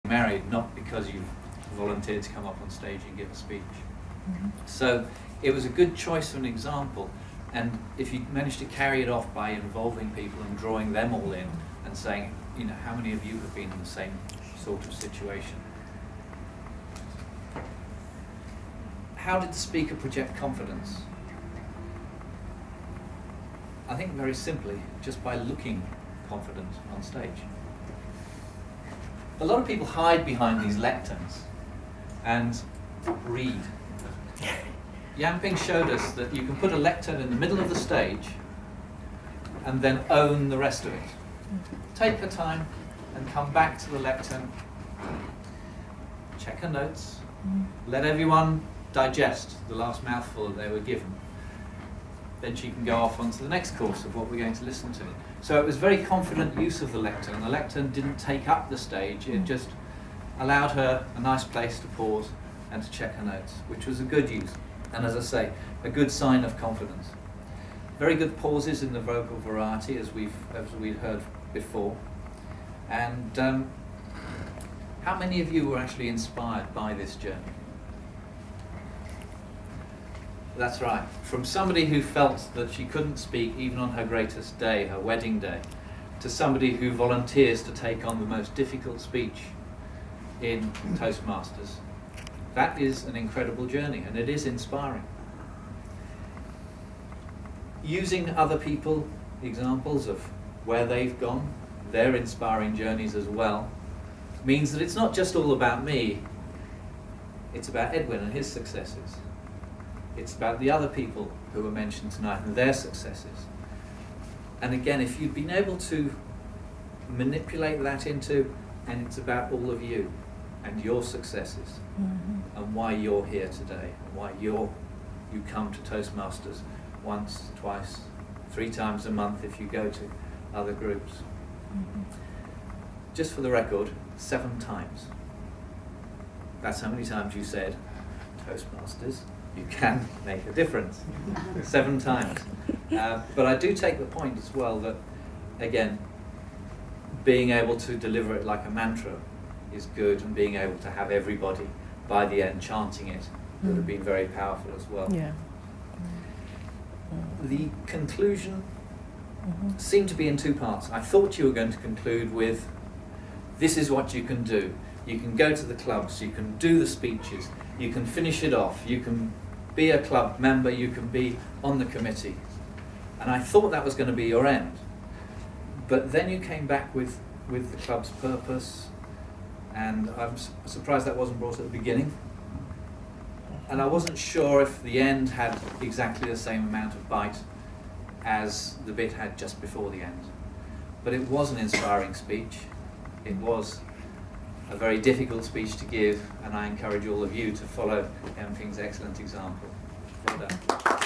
married, not because you've volunteered to come up on stage and give a speech. Mm-hmm. So it was a good choice of an example, and if you manage to carry it off by involving people and drawing them all in and saying, you know, how many of you have been in the same sort of situation? How did the speaker project confidence? I think very simply, just by looking confident on stage. A lot of people hide behind these lecterns and read. Yang showed us that you can put a lectern in the middle of the stage and then own the rest of it. Take her time and come back to the lectern, check her notes, let everyone digest the last mouthful that they were given. Then she can go off onto the next course of what we're going to listen to. So it was very confident use of the lectern. The lectern didn't take up the stage, it just allowed her a nice place to pause and to check her notes, which was a good use. And as I say, a good sign of confidence. Very good pauses in the vocal variety, as we've heard before. And how many of you were actually inspired by this journey? That's right. From somebody who felt that she couldn't speak even on her greatest day, her wedding day, to somebody who volunteers to take on the most difficult speech in Toastmasters. That is an incredible journey, and it is inspiring. Using other people, examples of where they've gone, their inspiring journeys as well, means that it's not just all about me, it's about Edwin and his successes. It's about the other people who were mentioned tonight and their successes. And again, if you've been able to manipulate that into, and it's about all of you and your successes, and why you're here today, and why you come to Toastmasters once, twice, 3 times a month if you go to other groups. Just for the record, 7 times. That's how many times you said, Toastmasters, you can make a difference. 7 times. But I do take the point as well that, again, being able to deliver it like a mantra is good, and being able to have everybody by the end chanting it would have been very powerful as well. Yeah. The conclusion seemed to be in 2 parts. I thought you were going to conclude with, this is what you can do. You can go to the clubs, you can do the speeches, you can finish it off, you can be a club member, you can be on the committee. And I thought that was going to be your end. But then you came back with the club's purpose, and I'm surprised that wasn't brought at the beginning. And I wasn't sure if the end had exactly the same amount of bite as the bit had just before the end. But it was an inspiring speech. It was a very difficult speech to give, and I encourage all of you to follow Emping's excellent example. Well done.